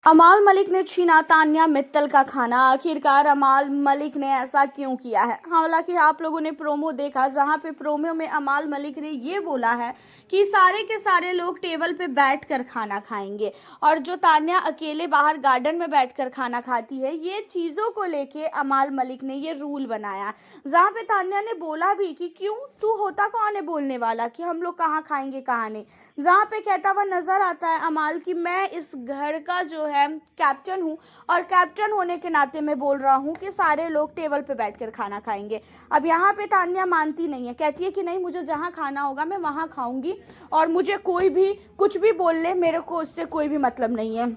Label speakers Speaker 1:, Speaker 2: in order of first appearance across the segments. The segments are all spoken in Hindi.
Speaker 1: अमाल मलिक ने छीना तान्या मित्तल का खाना। आखिरकार अमाल मलिक ने ऐसा क्यों किया है? हालांकि आप लोगों ने प्रोमो देखा, जहां पे प्रोमो में अमाल मलिक ने ये बोला है कि सारे के सारे लोग टेबल पे बैठकर खाना खाएंगे और जो तान्या अकेले बाहर गार्डन में बैठकर खाना खाती है, ये चीज़ों को लेके अमाल मलिक ने ये रूल बनाया। जहाँ पे तान्या ने बोला भी कि क्यों, तू होता कौन है बोलने वाला कि हम लोग कहाँ खाएंगे कहाँ नहीं। जहाँ पे कहता हुआ नजर आता है अमाल कि मैं इस घर का जो है कैप्टन हूँ और कैप्टन होने के नाते मैं बोल रहा हूँ कि सारे लोग टेबल पे बैठकर खाना खाएंगे। अब यहाँ पे तान्या मानती नहीं है, कहती है कि नहीं, मुझे जहाँ खाना होगा मैं वहाँ खाऊंगी और मुझे कोई भी कुछ भी बोल ले, मेरे को उससे कोई भी मतलब नहीं है।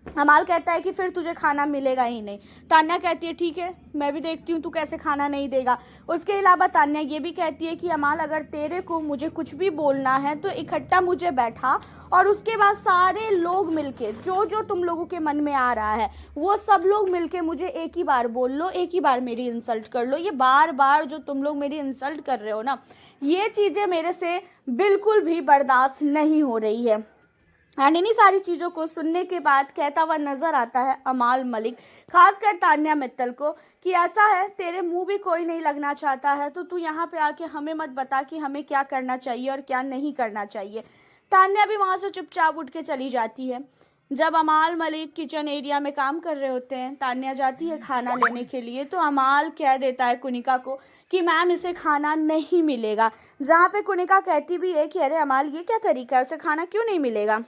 Speaker 1: अमाल कहता है कि फिर तुझे खाना मिलेगा ही नहीं। तान्या कहती है ठीक है, मैं भी देखती हूँ तू कैसे खाना नहीं देगा। उसके अलावा तान्या ये भी कहती है कि अमाल, अगर तेरे को मुझे कुछ भी बोलना है तो इकट्ठा मुझे बैठा और उसके बाद सारे लोग मिलके जो जो तुम लोगों के मन में आ रहा है वो सब लोग मिलके मुझे एक ही बार बोल लो, एक ही बार मेरी इंसल्ट कर लो। ये बार बार जो तुम लोग मेरी इंसल्ट कर रहे हो ना, ये चीज़ें मेरे से बिल्कुल भी बर्दाश्त नहीं हो रही है। एंड इन्हीं सारी चीज़ों को सुनने के बाद कहता हुआ नजर आता है अमाल मलिक, खासकर तान्या मित्तल को, कि ऐसा है तेरे मुंह भी कोई नहीं लगना चाहता है तो तू यहाँ पे आके हमें मत बता कि हमें क्या करना चाहिए और क्या नहीं करना चाहिए। तान्या भी वहाँ से चुपचाप उठ के चली जाती है। जब अमाल मलिक किचन एरिया में काम कर रहे होते हैं, तान्या जाती है खाना लेने के लिए तो अमाल कह देता है कुनिका को कि मैम इसे खाना नहीं मिलेगा। जहाँ पे कुनिका कहती भी है कि अरे अमाल, ये क्या तरीका है, उसे खाना क्यों नहीं मिलेगा।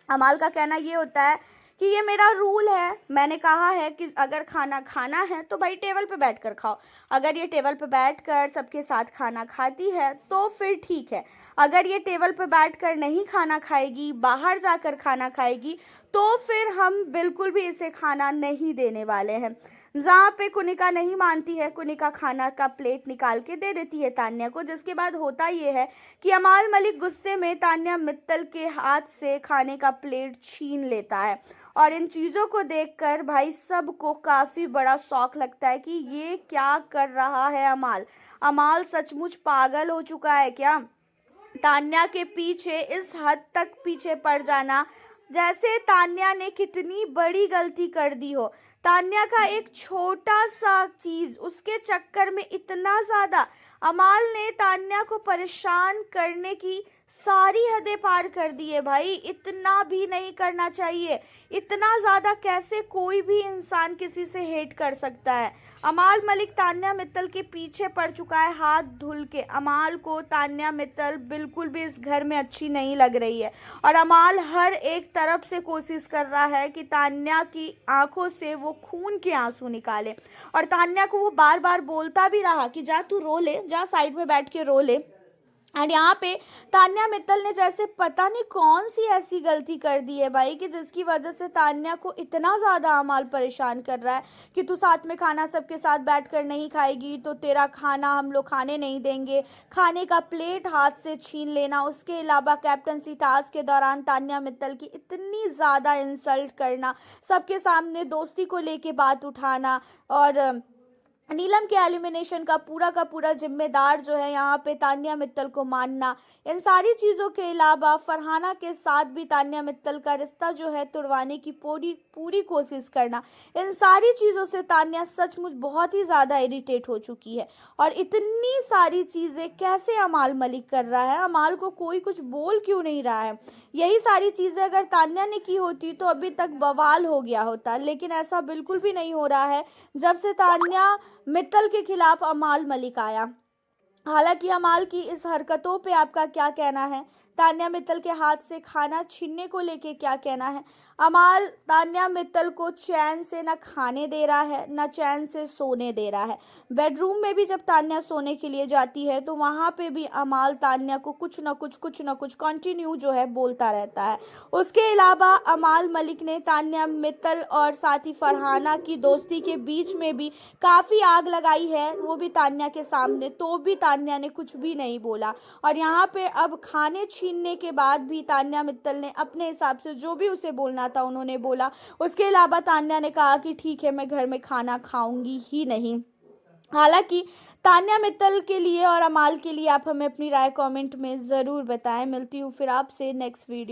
Speaker 1: अमाल का कहना ये होता है कि ये मेरा रूल है, मैंने कहा है कि अगर खाना खाना है तो भाई टेबल पे बैठकर खाओ। अगर ये टेबल पे बैठकर सबके साथ खाना खाती है तो फिर ठीक है, अगर ये टेबल पे बैठकर नहीं खाना खाएगी, बाहर जाकर खाना खाएगी, तो फिर हम बिल्कुल भी इसे खाना नहीं देने वाले हैं। जहाँ पे कुनिका नहीं मानती है, कुनिका खाना का प्लेट निकाल के दे देती है तान्या को, जिसके बाद होता ये है कि अमाल मलिक गुस्से में तान्या मित्तल के हाथ से खाने का प्लेट छीन लेता है। और इन चीज़ों को देखकर भाई सबको काफ़ी बड़ा शौक लगता है कि ये क्या कर रहा है अमाल। अमाल सचमुच पागल हो चुका है क्या? तान्या के पीछे इस हद तक पीछे पड़ जाना, जैसे तान्या ने कितनी बड़ी गलती कर दी हो। तान्या का एक छोटा सा चीज, उसके चक्कर में इतना ज्यादा अमाल ने तान्या को परेशान करने की सारी हदें पार कर दी है। भाई इतना भी नहीं करना चाहिए, इतना ज्यादा कैसे कोई भी इंसान किसी से हेट कर सकता है। अमाल मलिक तान्या मित्तल के पीछे पड़ चुका है हाथ धुल के। अमाल को तान्या मित्तल बिल्कुल भी इस घर में अच्छी नहीं लग रही है और अमाल हर एक तरफ से कोशिश कर रहा है कि तान्या की आंखों से वो खून के आंसू निकाले। और तान्या को वो बार बार बोलता भी रहा कि जा तू रो ले, जा साइड में बैठ के रो ले। और यहाँ पे तान्या मित्तल ने जैसे पता नहीं कौन सी ऐसी गलती कर दी है भाई कि जिसकी वजह से तान्या को इतना ज़्यादा अमाल परेशान कर रहा है कि तू साथ में खाना सबके साथ बैठकर नहीं खाएगी तो तेरा खाना हम लोग खाने नहीं देंगे, खाने का प्लेट हाथ से छीन लेना। उसके अलावा कैप्टनसी टास्क के दौरान तान्या मित्तल की इतनी ज़्यादा इंसल्ट करना, सबके सामने दोस्ती को लेके बात उठाना और नीलम के एलिमिनेशन का पूरा जिम्मेदार जो है यहाँ पे तान्या मित्तल को मानना। इन सारी चीज़ों के अलावा फरहाना के साथ भी तान्या मित्तल का रिश्ता जो है तुड़वाने की पूरी कोशिश करना, इन सारी चीज़ों से तान्या सचमुच बहुत ही ज़्यादा इरिटेट हो चुकी है। और इतनी सारी चीज़ें कैसे अमाल मलिक कर रहा है, अमाल को कोई कुछ बोल क्यों नहीं रहा है। यही सारी चीज़ें अगर तान्या ने की होती तो अभी तक बवाल हो गया होता, लेकिन ऐसा बिल्कुल भी नहीं हो रहा है जब से तान्या मित्तल के खिलाफ अमाल मलिक आया। हालांकि अमाल की इस हरकतों पे आपका क्या कहना है? तान्या मित्तल के हाथ से खाना छीनने को लेके क्या कहना है? अमाल तान्या मित्तल को चैन से न खाने दे रहा है, न चैन से सोने दे रहा है। बेडरूम में भी जब तान्या सोने के लिए जाती है तो वहाँ पे भी अमाल तान्या को कुछ न कुछ कंटिन्यू जो है बोलता रहता है। उसके अलावा अमाल मलिक ने तान्या मित्तल और साथ ही फरहाना की दोस्ती के बीच में भी काफ़ी आग लगाई है, वो भी तान्या के सामने, तो भी तान्या ने कुछ भी नहीं बोला। और यहाँ पे अब खाने छीनने के बाद भी तान्या मित्तल ने अपने हिसाब से जो भी उसे बोलना था उन्होंने बोला। उसके अलावा तान्या ने कहा कि ठीक है, मैं घर में खाना खाऊंगी ही नहीं। हालांकि तान्या मित्तल के लिए और अमाल के लिए आप हमें अपनी राय कमेंट में ज़रूर बताएं। मिलती हूँ फिर आपसे नेक्स्ट वीडियो।